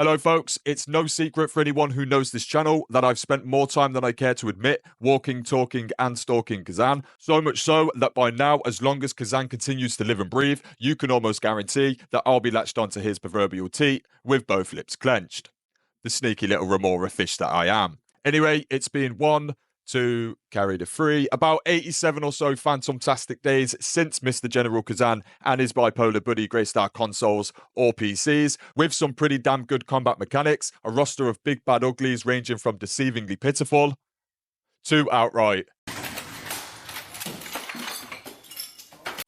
Hello folks, it's no secret for anyone who knows this channel that I've spent more time than I care to admit walking, talking and stalking Khazan. So much so that by now, as long as Khazan continues to live and breathe, you can almost guarantee that I'll be latched onto his proverbial teat with both lips clenched. The sneaky little remora fish that I am. Anyway, it's been 1, 2, carry the 3, about 87 or so phantomtastic days since Mr. General Khazan and his bipolar buddy graced our consoles or PCs, with some pretty damn good combat mechanics, a roster of big bad uglies ranging from deceivingly pitiful to outright,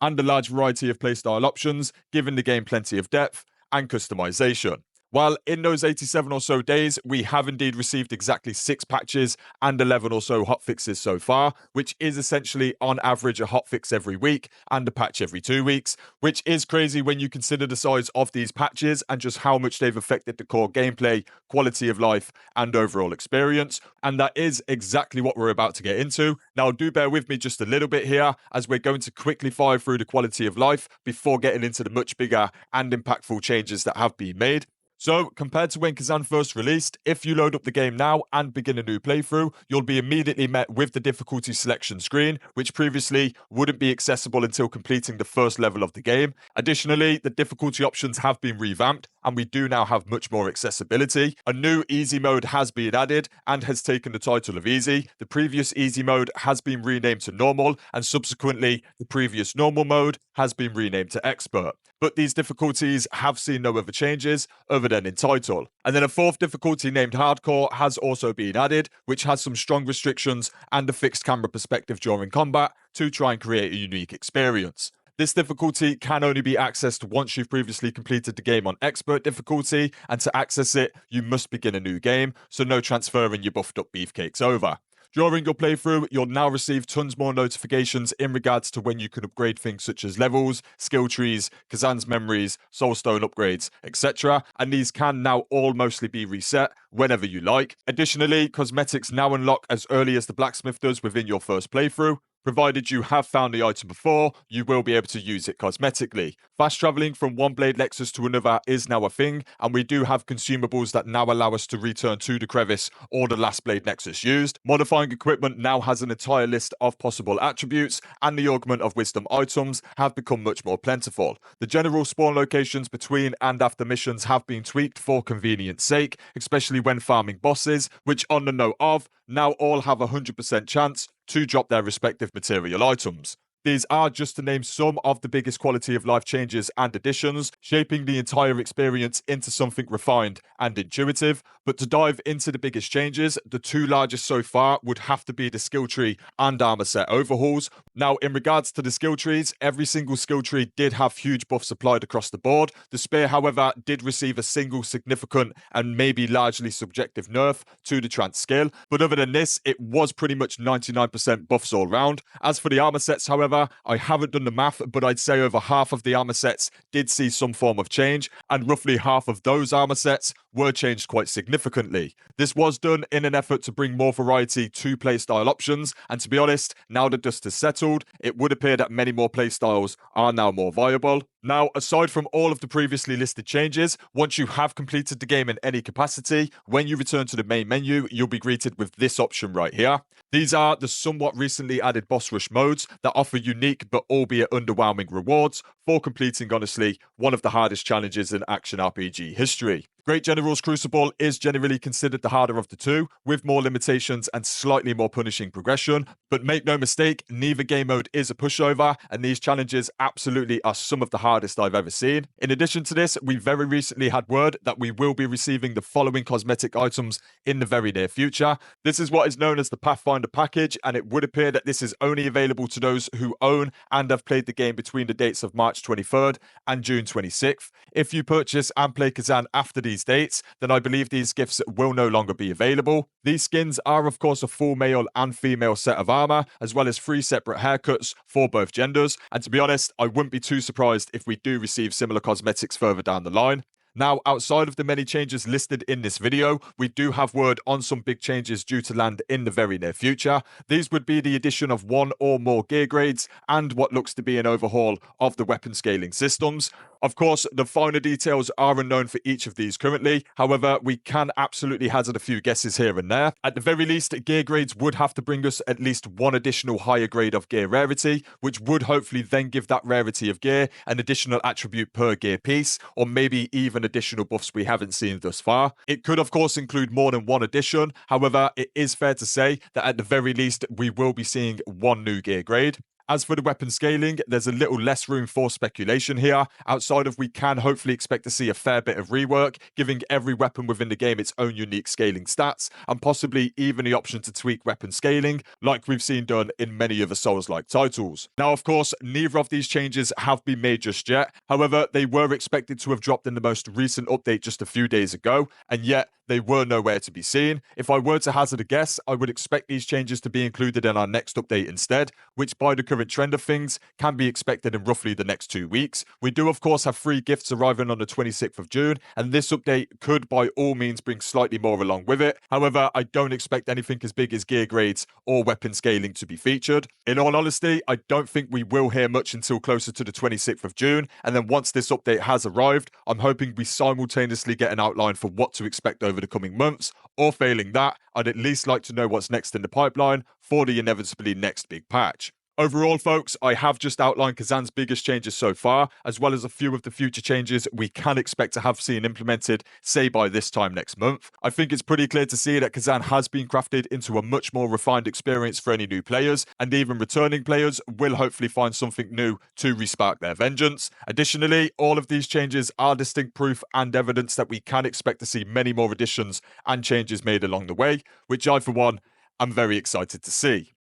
and a large variety of playstyle options, giving the game plenty of depth and customization. While in those 87 or so days, we have indeed received exactly 6 patches and 11 or so hotfixes so far, which is essentially on average a hotfix every week and a patch every 2 weeks, which is crazy when you consider the size of these patches and just how much they've affected the core gameplay, quality of life, and overall experience. And that is exactly what we're about to get into. Now, do bear with me just a little bit here, as we're going to quickly fire through the quality of life before getting into the much bigger and impactful changes that have been made. So, compared to when Khazan first released, if you load up the game now and begin a new playthrough, you'll be immediately met with the difficulty selection screen, which previously wouldn't be accessible until completing the first level of the game. Additionally, the difficulty options have been revamped, and we do now have much more accessibility. A new easy mode has been added and has taken the title of easy. The previous easy mode has been renamed to normal, and subsequently, the previous normal mode has been renamed to expert. But these difficulties have seen no other changes other than in title. And then a fourth difficulty named hardcore has also been added, which has some strong restrictions and a fixed camera perspective during combat to try and create a unique experience. This difficulty can only be accessed once you've previously completed the game on expert difficulty, and to access it, you must begin a new game, so no transferring your buffed up beefcakes over. During your playthrough, you'll now receive tons more notifications in regards to when you can upgrade things such as levels, skill trees, Khazan's memories, soulstone upgrades, etc. And these can now all mostly be reset whenever you like. Additionally, cosmetics now unlock as early as the blacksmith does within your first playthrough. Provided you have found the item before, you will be able to use it cosmetically. Fast traveling from one blade Nexus to another is now a thing, and we do have consumables that now allow us to return to the crevice or the last blade Nexus used. Modifying equipment now has an entire list of possible attributes, and the augment of wisdom items have become much more plentiful. The general spawn locations between and after missions have been tweaked for convenience sake, especially when farming bosses, which on the note of, now all have a 100% chance to drop their respective material items. These are just to name some of the biggest quality of life changes and additions, shaping the entire experience into something refined and intuitive. But to dive into the biggest changes, the 2 largest so far would have to be the skill tree and armor set overhauls. Now, in regards to the skill trees, every single skill tree did have huge buffs applied across the board. The spear, however, did receive a single significant and maybe largely subjective nerf to the trance skill. But other than this, it was pretty much 99% buffs all round. As for the armor sets, however, I haven't done the math, but I'd say over half of the armor sets did see some form of change, and roughly half of those armor sets were changed quite significantly. This was done in an effort to bring more variety to playstyle options, and to be honest, now the dust has settled, it would appear that many more playstyles are now more viable. Now, aside from all of the previously listed changes, once you have completed the game in any capacity, when you return to the main menu, you'll be greeted with this option right here. These are the somewhat recently added boss rush modes that offer unique but albeit underwhelming rewards for completing, honestly, one of the hardest challenges in action RPG history. Great General's Crucible is generally considered the harder of the two, with more limitations and slightly more punishing progression, but make no mistake, neither game mode is a pushover, and these challenges absolutely are some of the hardest I've ever seen. In addition to this, we very recently had word that we will be receiving the following cosmetic items in the very near future. This is what is known as the Pathfinder package, and it would appear that this is only available to those who own and have played the game between the dates of March 23rd and June 26th. If you purchase and play Khazan after these dates, then I believe these gifts will no longer be available. These skins are of course a full male and female set of armor, as well as 3 separate haircuts for both genders, and to be honest, I wouldn't be too surprised if we do receive similar cosmetics further down the line. Now, outside of the many changes listed in this video, we do have word on some big changes due to land in the very near future. These would be the addition of 1 or more gear grades and what looks to be an overhaul of the weapon scaling systems. Of course, the finer details are unknown for each of these currently. However, we can absolutely hazard a few guesses here and there. At the very least, gear grades would have to bring us at least one additional higher grade of gear rarity, which would hopefully then give that rarity of gear an additional attribute per gear piece, or maybe even additional buffs we haven't seen thus far. It could, of course, include more than one addition. However, it is fair to say that at the very least, we will be seeing one new gear grade. As for the weapon scaling, there's a little less room for speculation here, outside of we can hopefully expect to see a fair bit of rework, giving every weapon within the game its own unique scaling stats, and possibly even the option to tweak weapon scaling, like we've seen done in many other Souls-like titles. Now, of course, neither of these changes have been made just yet. However, they were expected to have dropped in the most recent update just a few days ago, and yet they were nowhere to be seen. If I were to hazard a guess, I would expect these changes to be included in our next update instead, which by the current trend of things can be expected in roughly the next 2 weeks. We do of course have free gifts arriving on the 26th of June, and this update could by all means bring slightly more along with it. However, I don't expect anything as big as gear grades or weapon scaling to be featured. In all honesty, I don't think we will hear much until closer to the 26th of June, and then once this update has arrived, I'm hoping we simultaneously get an outline for what to expect over the coming months, or failing that, I'd at least like to know what's next in the pipeline for the inevitably next big patch. Overall, folks, I have just outlined Khazan's biggest changes so far, as well as a few of the future changes we can expect to have seen implemented, say by this time next month. I think it's pretty clear to see that Khazan has been crafted into a much more refined experience for any new players, and even returning players will hopefully find something new to respark their vengeance. Additionally, all of these changes are distinct proof and evidence that we can expect to see many more additions and changes made along the way, which I, for one, am very excited to see.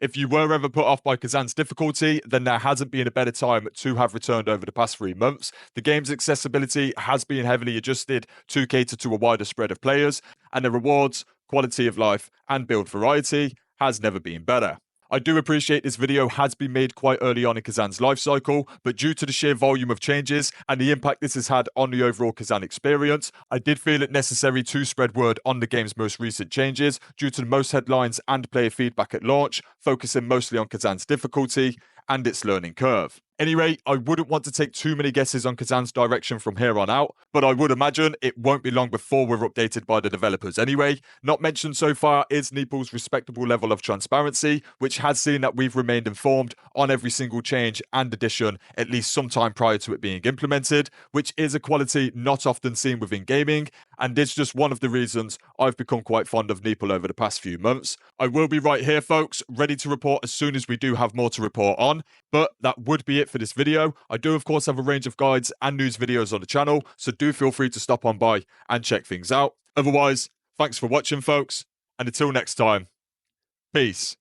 If you were ever put off by Khazan's difficulty, then there hasn't been a better time to have returned over the past 3 months. The game's accessibility has been heavily adjusted to cater to a wider spread of players, and the rewards, quality of life, and build variety has never been better. I do appreciate this video has been made quite early on in Khazan's life cycle, but due to the sheer volume of changes and the impact this has had on the overall Khazan experience, I did feel it necessary to spread word on the game's most recent changes due to the most headlines and player feedback at launch, focusing mostly on Khazan's difficulty and its learning curve. Anyway, I wouldn't want to take too many guesses on Khazan's direction from here on out, but I would imagine it won't be long before we're updated by the developers anyway. Not mentioned so far is Neeple's respectable level of transparency, which has seen that we've remained informed on every single change and addition at least sometime prior to it being implemented, which is a quality not often seen within gaming, and it's just one of the reasons I've become quite fond of Neeple over the past few months. I will be right here, folks, ready to report as soon as we do have more to report on, but that would be it for this video. I do of course have a range of guides and news videos on the channel, so do feel free to stop on by and check things out. Otherwise, thanks for watching, folks, and until next time, peace.